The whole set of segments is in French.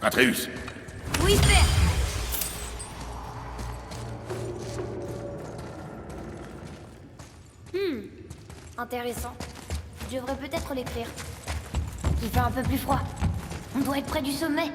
Atreus. Oui, père. Intéressant. Je devrais peut-être l'écrire. Il fait un peu plus froid. On doit être près du sommet.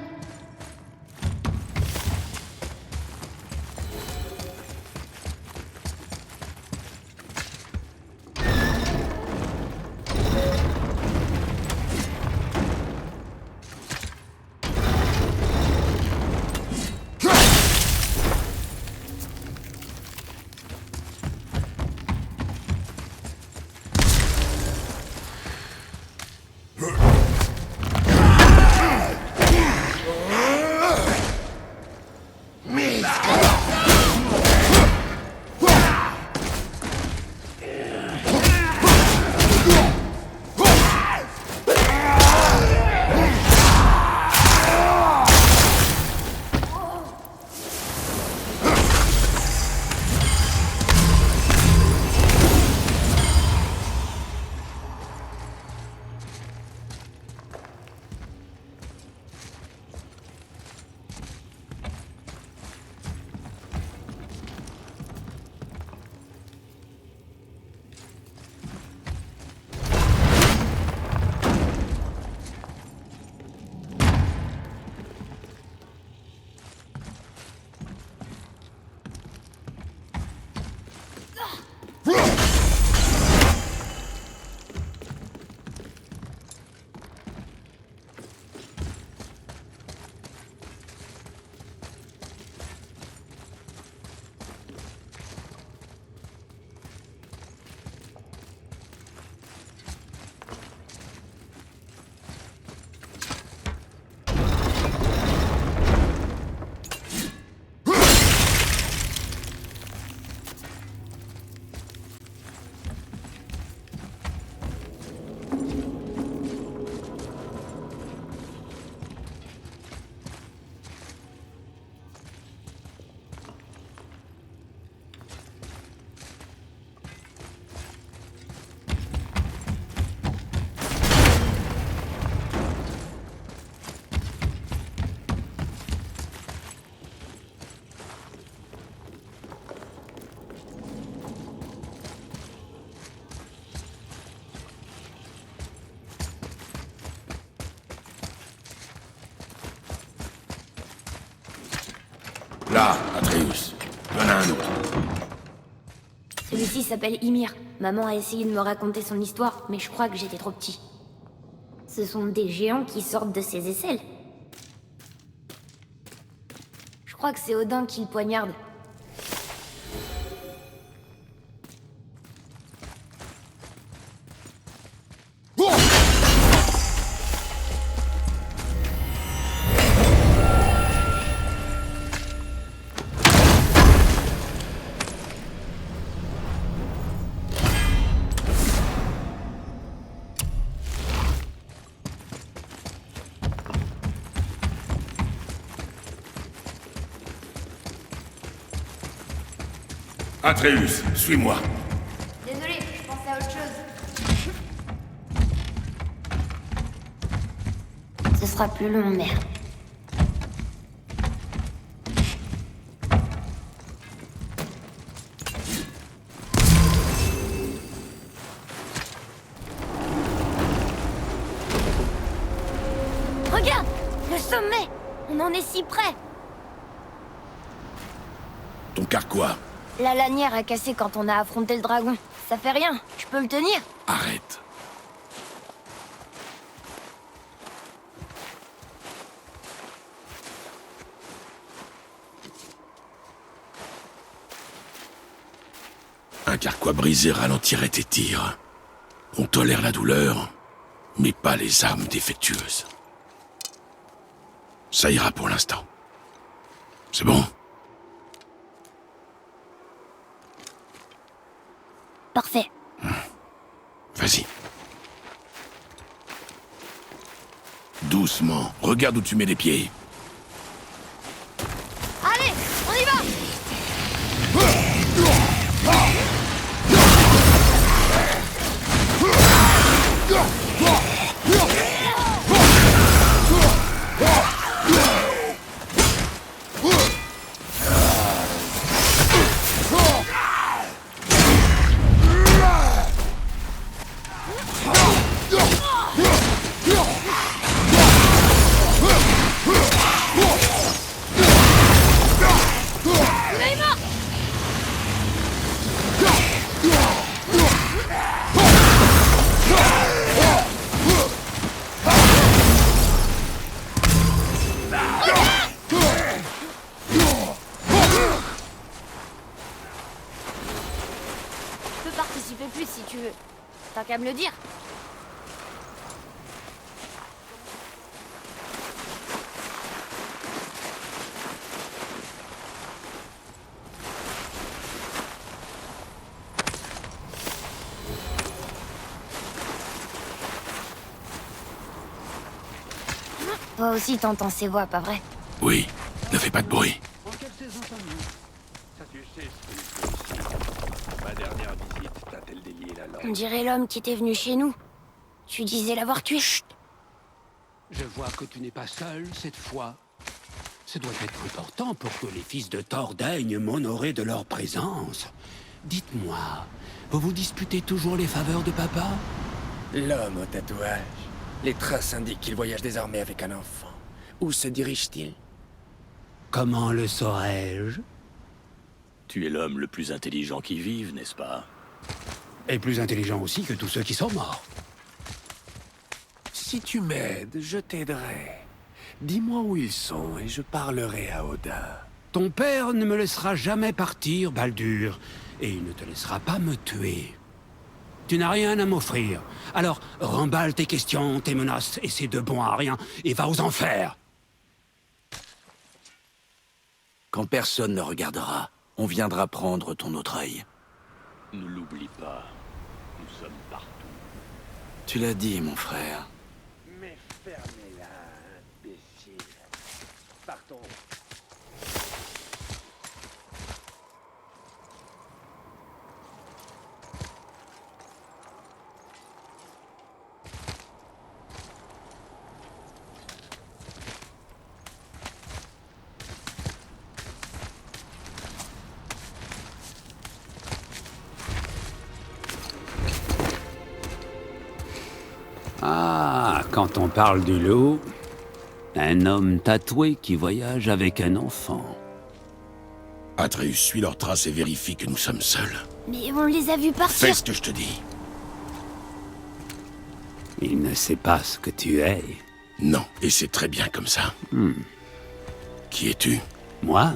Là, Atreus. Il y en a un autre. Celui-ci s'appelle Ymir. Maman a essayé de me raconter son histoire, mais je crois que j'étais trop petit. Ce sont des géants qui sortent de ses aisselles. Je crois que c'est Odin qui le poignarde. Atreus, suis-moi. Désolé, je pensais à autre chose. Ce sera plus long, mère. Regarde! Le sommet! On en est si près! Ton carquois. La lanière a cassé quand on a affronté le dragon. Ça fait rien, je peux le tenir. Arrête. Un carquois brisé ralentirait tes tirs. On tolère la douleur, mais pas les armes défectueuses. Ça ira pour l'instant. C'est bon? Parfait. Vas-y. Doucement. Regarde où tu mets les pieds. Allez, on y va! Je peux participer plus si tu veux. T'as qu'à me le dire. Toi aussi t'entends ces voix, pas vrai? Oui, ne fais pas de bruit. En quelle saison sommes-nous? Ça tu sais ce que je fais ici. Ma dernière visite t'a-t-elle délié la On langue? dirait l'homme qui était venu chez nous. Tu disais l'avoir tué. Chut. Je vois que tu n'es pas seul cette fois. Ce doit être important pour que les fils de Thor daignent m'honorer de leur présence. Dites-moi, vous vous disputez toujours les faveurs de papa? L'homme au tatouage. Les traces indiquent qu'il voyage désormais avec un enfant. Où se dirige-t-il? Comment le saurais-je? Tu es l'homme le plus intelligent qui vive, n'est-ce pas? Et plus intelligent aussi que tous ceux qui sont morts. Si tu m'aides, je t'aiderai. Dis-moi où ils sont et je parlerai à Odin. Ton père ne me laissera jamais partir, Baldur, et il ne te laissera pas me tuer. Tu n'as rien à m'offrir. Alors, remballe tes questions, tes menaces, et c'est de bon à rien, et va aux enfers. Quand personne ne regardera, on viendra prendre ton autre œil. Ne l'oublie pas, nous sommes partout. Tu l'as dit, mon frère. Mais fermez-la, imbécile. Partons. Ah, quand on parle du loup, un homme tatoué qui voyage avec un enfant. Atreus suit leurs traces et vérifie que nous sommes seuls. Mais on les a vus partir. Fais ce que je te dis. Il ne sait pas ce que tu es. Non, et c'est très bien comme ça. Qui es-tu? Moi,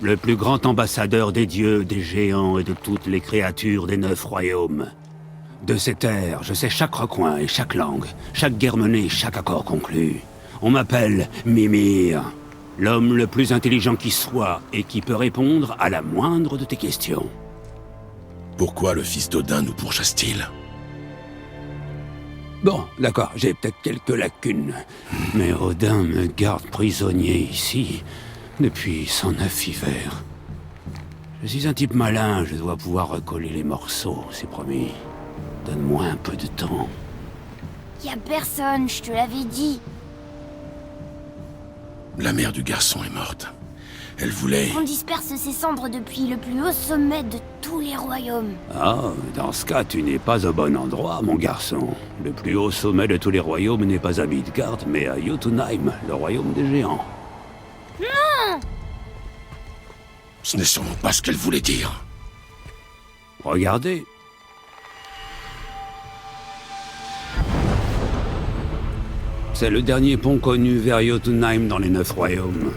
le plus grand ambassadeur des dieux, des géants et de toutes les créatures des 9 royaumes. De ces terres, je sais chaque recoin et chaque langue, chaque guerre menée, chaque accord conclu. On m'appelle Mimir, l'homme le plus intelligent qui soit et qui peut répondre à la moindre de tes questions. Pourquoi le fils d'Odin nous pourchasse-t-il? Bon, d'accord, j'ai peut-être quelques lacunes, mais Odin me garde prisonnier ici depuis 109 hivers. Je suis un type malin, je dois pouvoir recoller les morceaux, c'est promis. Donne-moi un peu de temps. Y a personne, je te l'avais dit. La mère du garçon est morte. Elle voulait... On disperse ses cendres depuis le plus haut sommet de tous les royaumes. Ah, dans ce cas, tu n'es pas au bon endroit, mon garçon. Le plus haut sommet de tous les royaumes n'est pas à Midgard, mais à Jotunheim, le royaume des géants. Ce n'est sûrement pas ce qu'elle voulait dire. Regardez. C'est le dernier pont connu vers Jotunheim dans les 9 royaumes.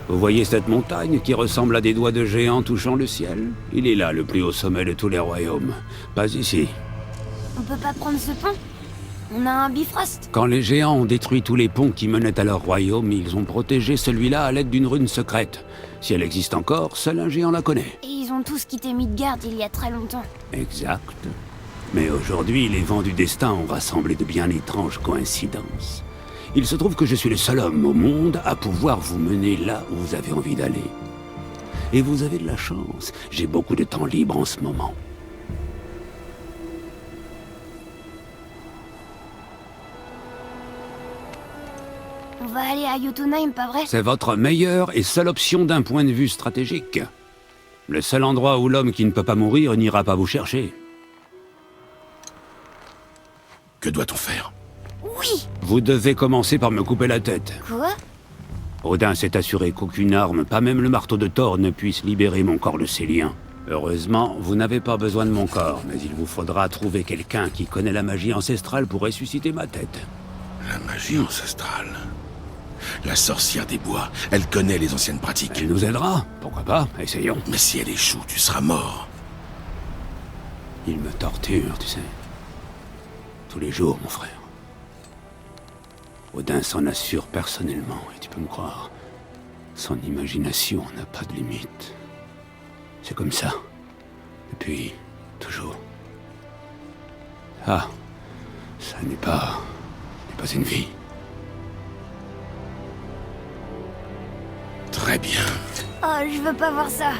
Vous voyez cette montagne qui ressemble à des doigts de géant touchant le ciel? Il est là, le plus haut sommet de tous les royaumes. Pas ici. On peut pas prendre ce pont? On a un Bifrost. Quand les géants ont détruit tous les ponts qui menaient à leur royaume, ils ont protégé celui-là à l'aide d'une rune secrète. Si elle existe encore, seul un géant la connaît. Et ils ont tous quitté Midgard il y a très longtemps. Exact. Mais aujourd'hui, les vents du destin ont rassemblé de bien étranges coïncidences. Il se trouve que je suis le seul homme au monde à pouvoir vous mener là où vous avez envie d'aller. Et vous avez de la chance. J'ai beaucoup de temps libre en ce moment. On va aller à Jotunheim, pas vrai? C'est votre meilleure et seule option d'un point de vue stratégique. Le seul endroit où l'homme qui ne peut pas mourir n'ira pas vous chercher. Que doit-on faire? Oui! Vous devez commencer par me couper la tête. Quoi? Odin s'est assuré qu'aucune arme, pas même le marteau de Thor, ne puisse libérer mon corps de ses liens. Heureusement, vous n'avez pas besoin de mon corps, mais il vous faudra trouver quelqu'un qui connaît la magie ancestrale pour ressusciter ma tête. La magie ancestrale. La sorcière des bois, elle connaît les anciennes pratiques. Elle nous aidera, pourquoi pas, essayons. Mais si elle échoue, tu seras mort. Il me torture, tu sais. Tous les jours, mon frère. Odin s'en assure personnellement, et tu peux me croire, son imagination n'a pas de limite. C'est comme ça. Depuis toujours. Ah, ça n'est pas une vie. Très bien. Oh, je veux pas voir ça.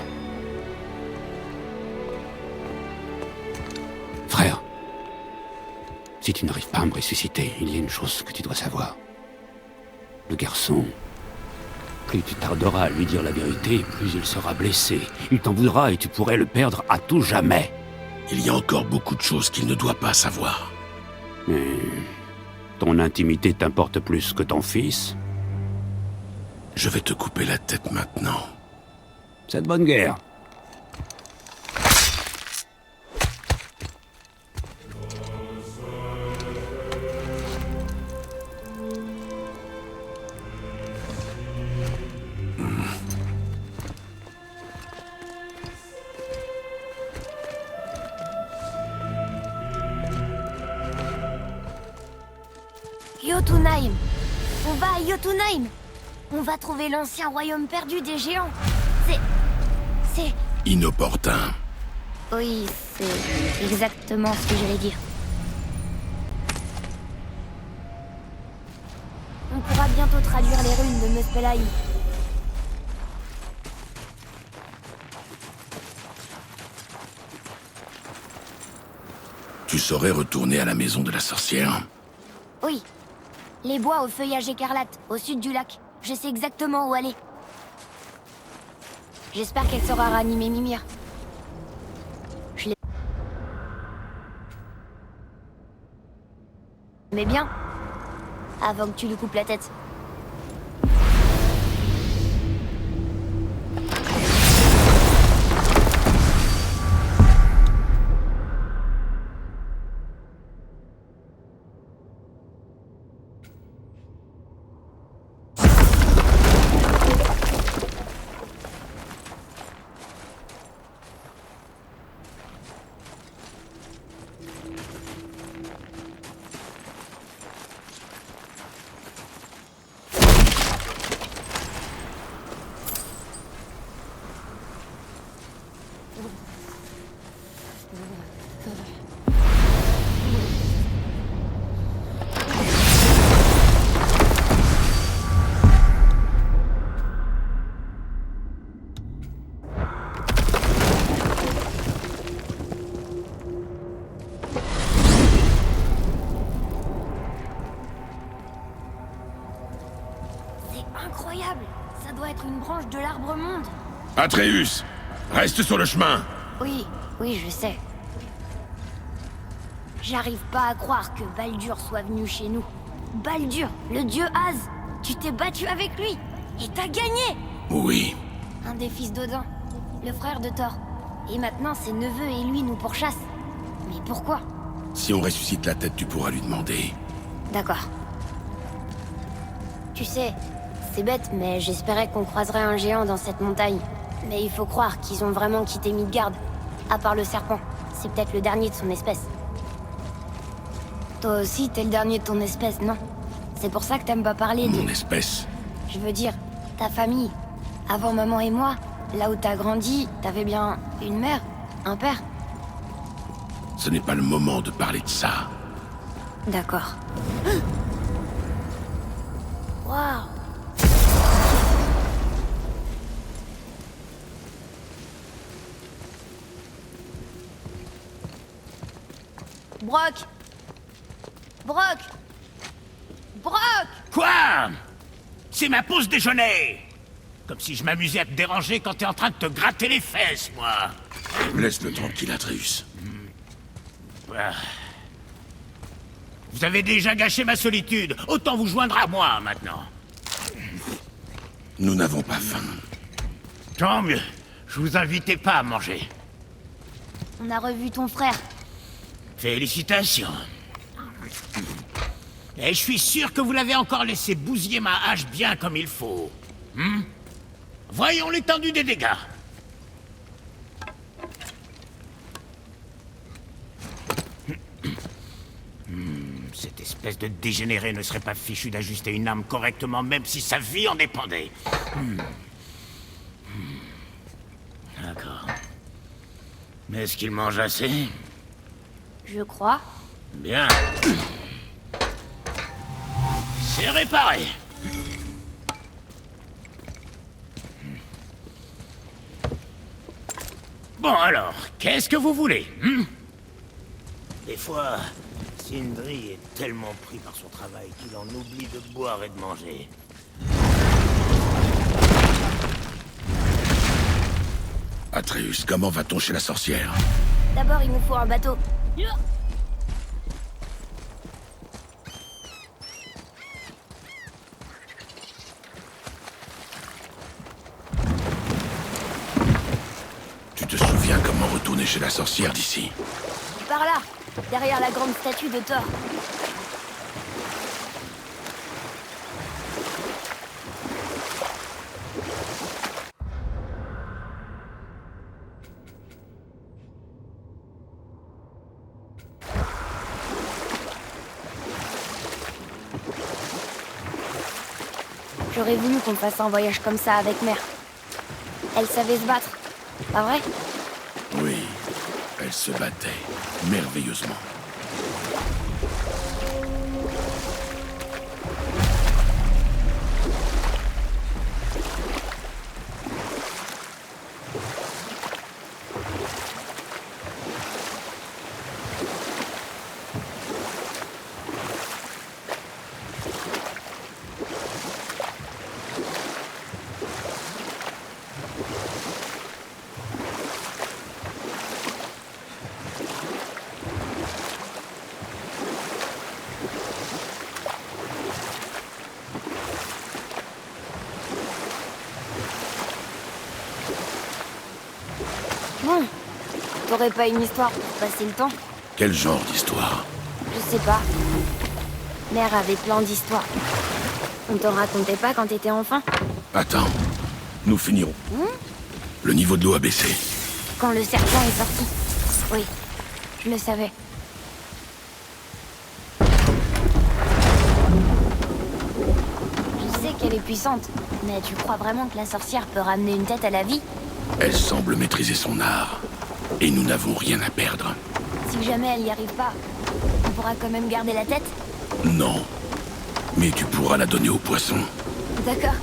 Frère, si tu n'arrives pas à me ressusciter, il y a une chose que tu dois savoir. Le garçon, plus tu tarderas à lui dire la vérité, plus il sera blessé. Il t'en voudra et tu pourrais le perdre à tout jamais. Il y a encore beaucoup de choses qu'il ne doit pas savoir. Mais ton intimité t'importe plus que ton fils? Je vais te couper la tête maintenant. C'est de bonne guerre. Jotunheim! On va à Jotunheim! On va trouver l'ancien royaume perdu des géants! C'est... Inopportun. Oui, c'est exactement ce que j'allais dire. On pourra bientôt traduire les runes de Muspelheim. Tu saurais retourner à la maison de la sorcière? Oui. Les bois au feuillage écarlate, au sud du lac. Je sais exactement où aller. J'espère qu'elle saura ranimer Mimir. Je l'ai... Mais bien. Avant que tu lui coupes la tête. Incroyable! Ça doit être une branche de l'arbre monde. Atreus, reste sur le chemin. Oui, je sais. J'arrive pas à croire que Baldur soit venu chez nous. Baldur, le dieu Az! Tu t'es battu avec lui! Et t'as gagné! Oui. Un des fils d'Odin, le frère de Thor. Et maintenant ses neveux et lui nous pourchassent. Mais pourquoi? Si on ressuscite la tête, tu pourras lui demander. D'accord. Tu sais, C'est bête, mais j'espérais qu'on croiserait un géant dans cette montagne. Mais il faut croire qu'ils ont vraiment quitté Midgard. À part le serpent. C'est peut-être le dernier de son espèce. Toi aussi, t'es le dernier de ton espèce, non? C'est pour ça que t'aimes pas parler de... Mon espèce. Je veux dire, ta famille. Avant maman et moi, là où t'as grandi, t'avais bien une mère, un père. Ce n'est pas le moment de parler de ça. D'accord. Waouh. Brock! Brock! Brock! Quoi? C'est ma pause déjeuner! Comme si je m'amusais à te déranger quand t'es en train de te gratter les fesses, moi! Laisse-le tranquille, Atreus. Ah. Vous avez déjà gâché ma solitude, autant vous joindre à moi, maintenant. Nous n'avons pas faim. Tant mieux, je vous invitais pas à manger. On a revu ton frère. Félicitations. Et je suis sûr que vous l'avez encore laissé bousiller ma hache bien comme il faut. Voyons l'étendue des dégâts. Cette espèce de dégénéré ne serait pas fichu d'ajuster une arme correctement, même si sa vie en dépendait. D'accord. Mais est-ce qu'il mange assez? Je crois. Bien. C'est réparé. Bon alors, qu'est-ce que vous voulez? Des fois, Sindri est tellement pris par son travail qu'il en oublie de boire et de manger. Atreus, comment va-t-on chez la sorcière? D'abord, il nous faut un bateau. Tu te souviens comment retourner chez la sorcière d'ici? Par là, derrière la grande statue de Thor. J'aurais voulu qu'on fasse un voyage comme ça avec Mère. Elle savait se battre, pas vrai? Oui, elle se battait merveilleusement. Bon, t'aurais pas une histoire pour passer le temps? Quel genre d'histoire? Je sais pas. Mère avait plein d'histoires. On t'en racontait pas quand t'étais enfant? Attends, nous finirons. Le niveau de l'eau a baissé. Quand le serpent est sorti. Oui, je le savais. Je sais qu'elle est puissante, mais tu crois vraiment que la sorcière peut ramener une tête à la vie? Elle semble maîtriser son art. Et nous n'avons rien à perdre. Si jamais elle y arrive pas, on pourra quand même garder la tête? Non. Mais tu pourras la donner aux poissons. D'accord.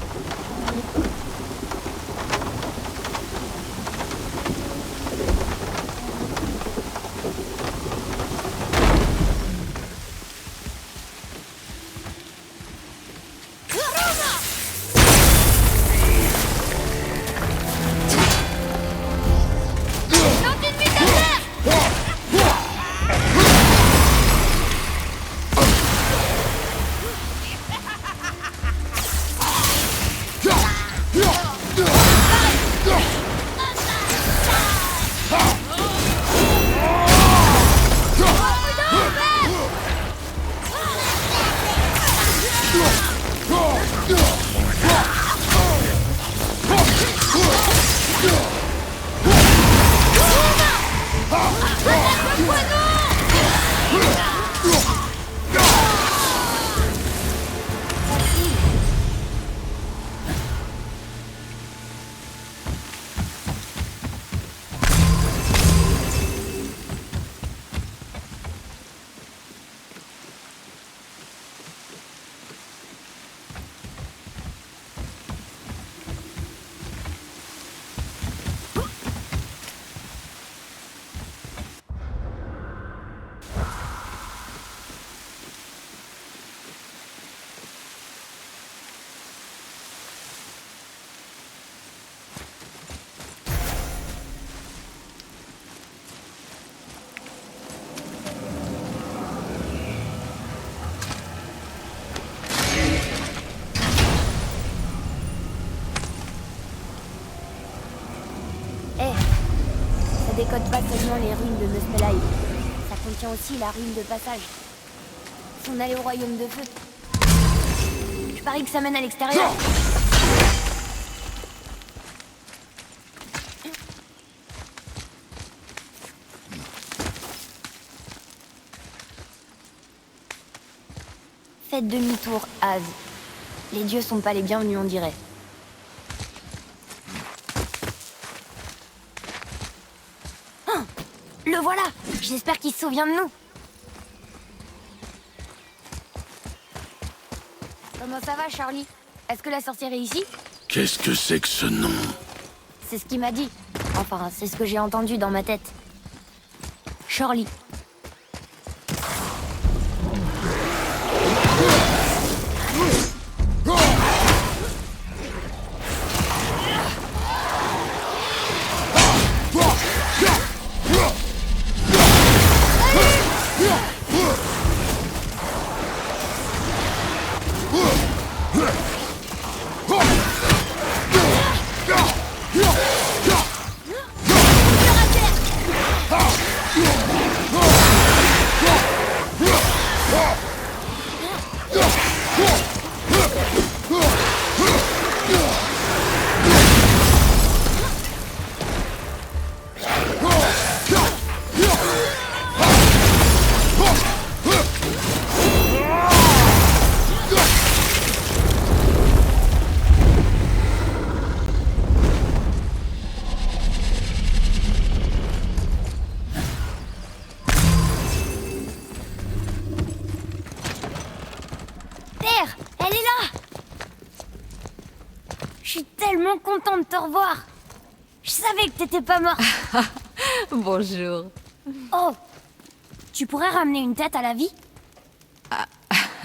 décode pas seulement les ruines de Muspelheim. Ça contient aussi la ruine de passage. Si on allait au royaume de feu. Je parie que ça mène à l'extérieur. Faites demi-tour, Az. Les dieux sont pas les bienvenus, on dirait. Oh, le voilà! J'espère qu'il se souvient de nous. Comment ça va, Charlie? Est-ce que la sorcière est ici? Qu'est-ce que c'est que ce nom? C'est ce qu'il m'a dit. Enfin, c'est ce que j'ai entendu dans ma tête. Charlie. Content de te revoir. Je savais que t'étais pas mort. Bonjour. Oh, tu pourrais ramener une tête à la vie?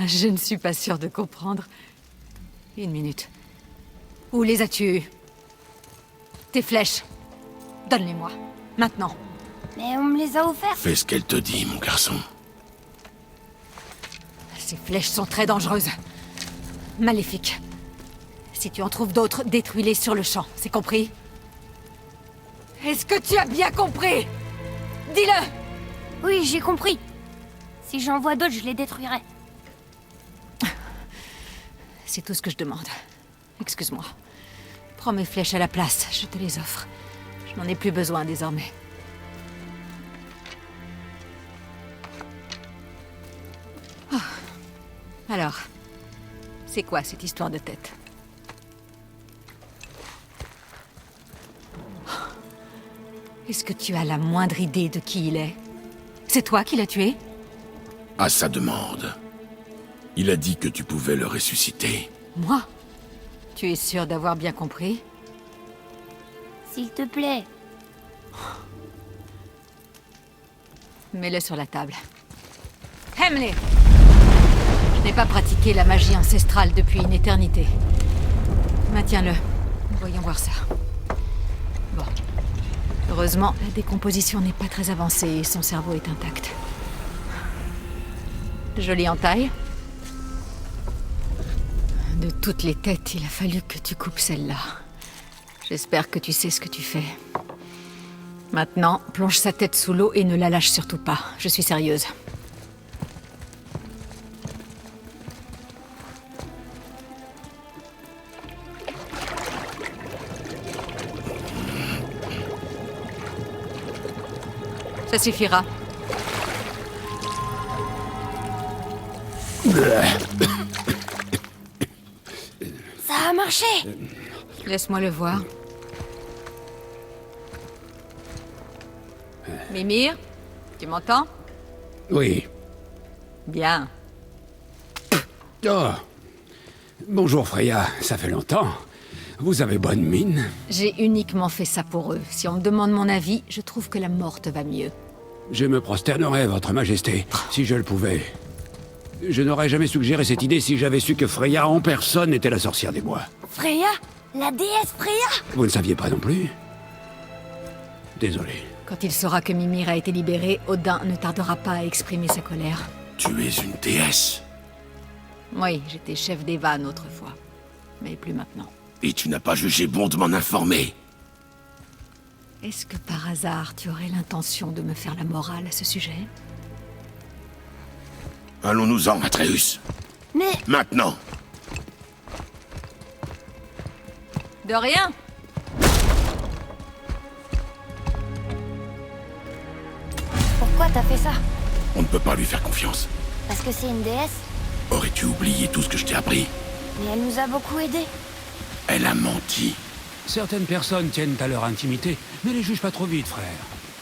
Je ne suis pas sûre de comprendre. Une minute. Où les as-tu eues? Tes flèches. Donne-les-moi. Maintenant. Mais on me les a offertes. Fais ce qu'elle te dit, mon garçon. Ces flèches sont très dangereuses. Maléfiques. Si tu en trouves d'autres, détruis-les sur le champ, c'est compris? Est-ce que tu as bien compris? Dis-le! Oui, j'ai compris. Si j'en vois d'autres, je les détruirai. C'est tout ce que je demande. Excuse-moi. Prends mes flèches à la place, je te les offre. Je n'en ai plus besoin désormais. Oh. Alors, c'est quoi cette histoire de tête? Est-ce que tu as la moindre idée de qui il est? C'est toi qui l'as tué? À sa demande. Il a dit que tu pouvais le ressusciter. Moi? Tu es sûr d'avoir bien compris? S'il te plaît. Mets-le sur la table. Hemley! Je n'ai pas pratiqué la magie ancestrale depuis une éternité. Maintiens-le. Voyons voir ça. Bon. Heureusement, la décomposition n'est pas très avancée et son cerveau est intact. Jolie entaille. De toutes les têtes, il a fallu que tu coupes celle-là. J'espère que tu sais ce que tu fais. Maintenant, plonge sa tête sous l'eau et ne la lâche surtout pas. Je suis sérieuse. Ça suffira. Ça a marché. Laisse-moi le voir. Mimir, tu m'entends? Oui. Bien. Oh. Bonjour Freya, ça fait longtemps. Vous avez bonne mine. J'ai uniquement fait ça pour eux. Si on me demande mon avis, je trouve que la mort te va mieux. Je me prosternerais, votre majesté, si je le pouvais. Je n'aurais jamais suggéré cette idée si j'avais su que Freya en personne était la sorcière des bois. Freya? La déesse Freya? Vous ne saviez pas non plus? Désolé. Quand il saura que Mimir a été libéré, Odin ne tardera pas à exprimer sa colère. Tu es une déesse. Oui, j'étais chef des vannes autrefois. Mais plus maintenant. Et tu n'as pas jugé bon de m'en informer. Est-ce que par hasard tu aurais l'intention de me faire la morale à ce sujet? Allons-nous-en, Atreus. Mais Maintenant. De rien. pourquoi t'as fait ça? On ne peut pas lui faire confiance. Parce que c'est une déesse? Aurais-tu oublié tout ce que je t'ai appris? Mais elle nous a beaucoup aidés. Elle a menti. Certaines personnes tiennent à leur intimité, ne les juge pas trop vite, frère.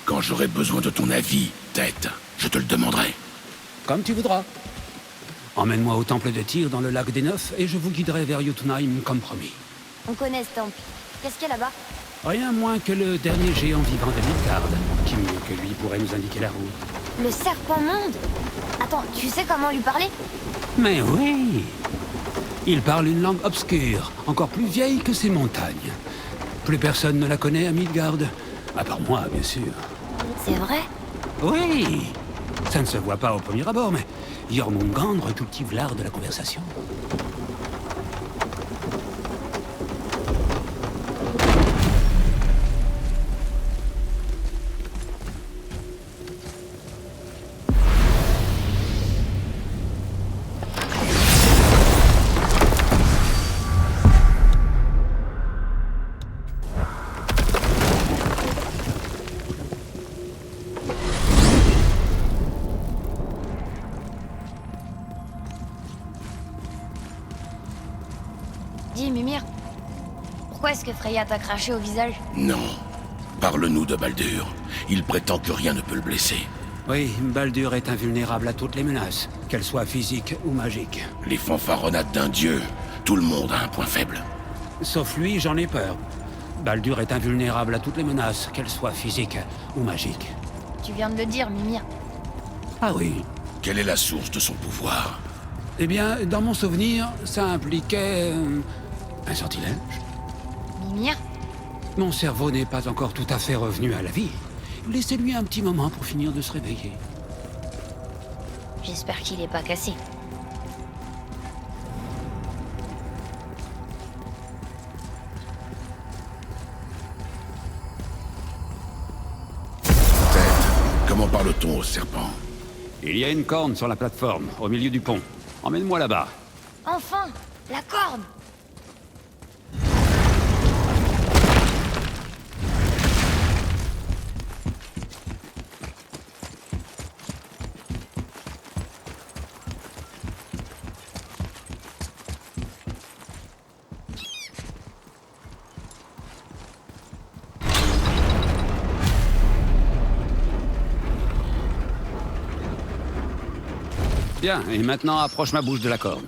Quand j'aurai besoin de ton avis, Tête, je te le demanderai. Comme tu voudras. Emmène-moi au temple de Tyr dans le lac des Neufs et je vous guiderai vers Jotunheim comme promis. On connaît ce temple. Qu'est-ce qu'il y a là-bas? Rien moins que le dernier géant vivant de Midgard. Qui mieux que lui pourrait nous indiquer la route? Le serpent monde? Attends, tu sais comment lui parler? Mais oui! Il parle une langue obscure, encore plus vieille que ces montagnes. Plus personne ne la connaît à Midgard. À part moi, bien sûr. C'est vrai? Oui! Ça ne se voit pas au premier abord, mais Jormungandr cultive l'art de la conversation. Dis, Mimir, pourquoi est-ce que Freya t'a craché au visage? Non. Parle-nous de Baldur. Il prétend que rien ne peut le blesser. Oui, Baldur est invulnérable à toutes les menaces, qu'elles soient physiques ou magiques. Les fanfaronnades d'un dieu. Tout le monde a un point faible. Sauf lui, j'en ai peur. Baldur est invulnérable à toutes les menaces, qu'elles soient physiques ou magiques. Tu viens de le dire, Mimir. Ah oui. Quelle est la source de son pouvoir? Eh bien, dans mon souvenir, ça impliquait... un sortilège. Mimir? Mon cerveau n'est pas encore tout à fait revenu à la vie. Laissez-lui un petit moment pour finir de se réveiller. J'espère qu'il est pas cassé. Comment parle-t-on au serpent? Il y a une corne sur la plateforme, au milieu du pont. Emmène-moi là-bas. Enfin! La corde! Bien, et maintenant approche ma bouche de la corne.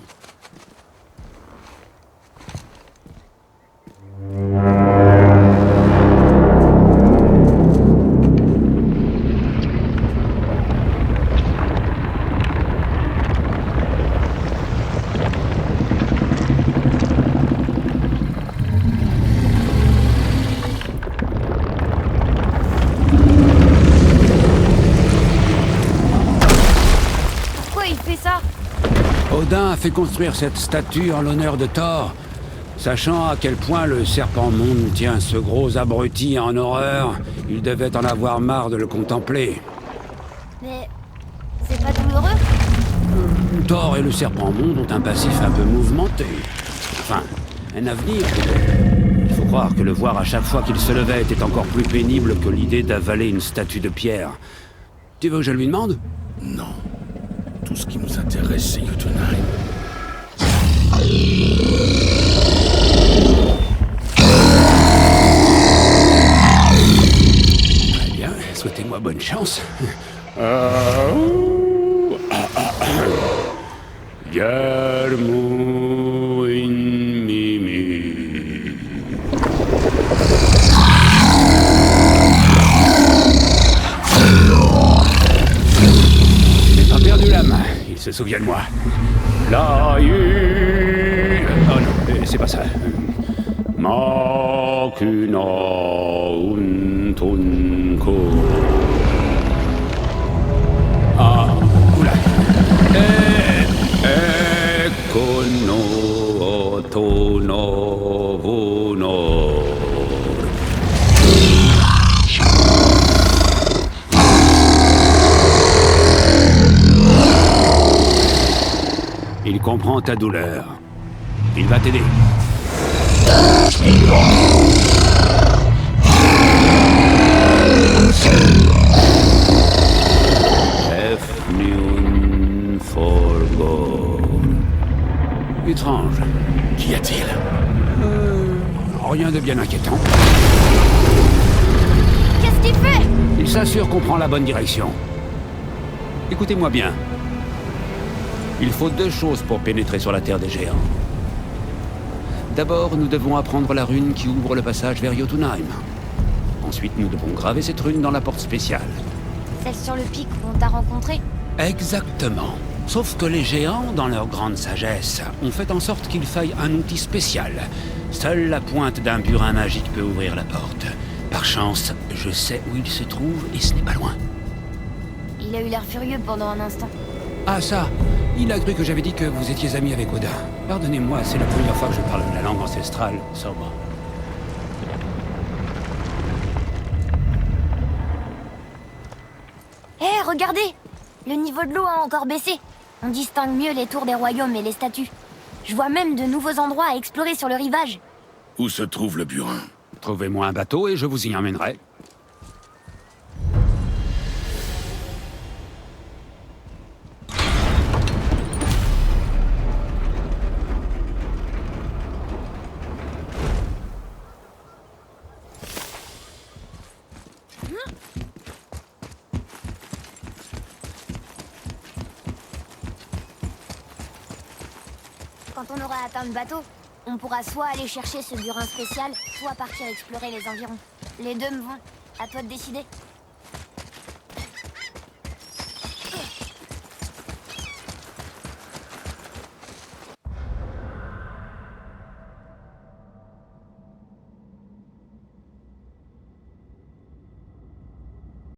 Odin a fait construire cette statue en l'honneur de Thor, sachant à quel point le serpent monde tient ce gros abruti en horreur, il devait en avoir marre de le contempler. Mais... c'est pas douloureux? Thor et le serpent monde ont un passif un peu mouvementé. Enfin, un avenir peut-être. Il faut croire que le voir à chaque fois qu'il se levait était encore plus pénible que l'idée d'avaler une statue de pierre. Tu veux que je lui demande? Non. Tout ce qui nous intéresse, c'est Jotunheim. Très bien, souhaitez-moi bonne chance. Yarmo in Mimi. J'ai pas perdu la main, il se souvient de moi. Oh non, c'est pas ça. Makuna untunko. Ah, oula. Ekono tono vuno. comprends ta douleur. Il va t'aider. F. Newton Forgo. Étrange. Qu'y a-t-il? Rien de bien inquiétant. Qu'est-ce qu'il fait? Il s'assure qu'on prend la bonne direction. Écoutez-moi bien. Il faut 2 choses pour pénétrer sur la Terre des Géants. D'abord, nous devons apprendre la rune qui ouvre le passage vers Jotunheim. Ensuite, nous devons graver cette rune dans la porte spéciale. Celle sur le pic où on t'a rencontré? Exactement. Sauf que les géants, dans leur grande sagesse, ont fait en sorte qu'il faille un outil spécial. Seule la pointe d'un burin magique peut ouvrir la porte. Par chance, je sais où il se trouve et ce n'est pas loin. Il a eu l'air furieux pendant un instant. Ah ça, il a cru que j'avais dit que vous étiez amis avec Odin. Pardonnez-moi, c'est la première fois que je parle la langue ancestrale, sobre. Hé, regardez! Le niveau de l'eau a encore baissé. On distingue mieux les tours des royaumes et les statues. Je vois même de nouveaux endroits à explorer sur le rivage. Où se trouve le burin? Trouvez-moi un bateau et je vous y emmènerai. Quand on aura atteint le bateau, on pourra soit aller chercher ce burin spécial, soit partir explorer les environs. Les deux me vont. À toi de décider.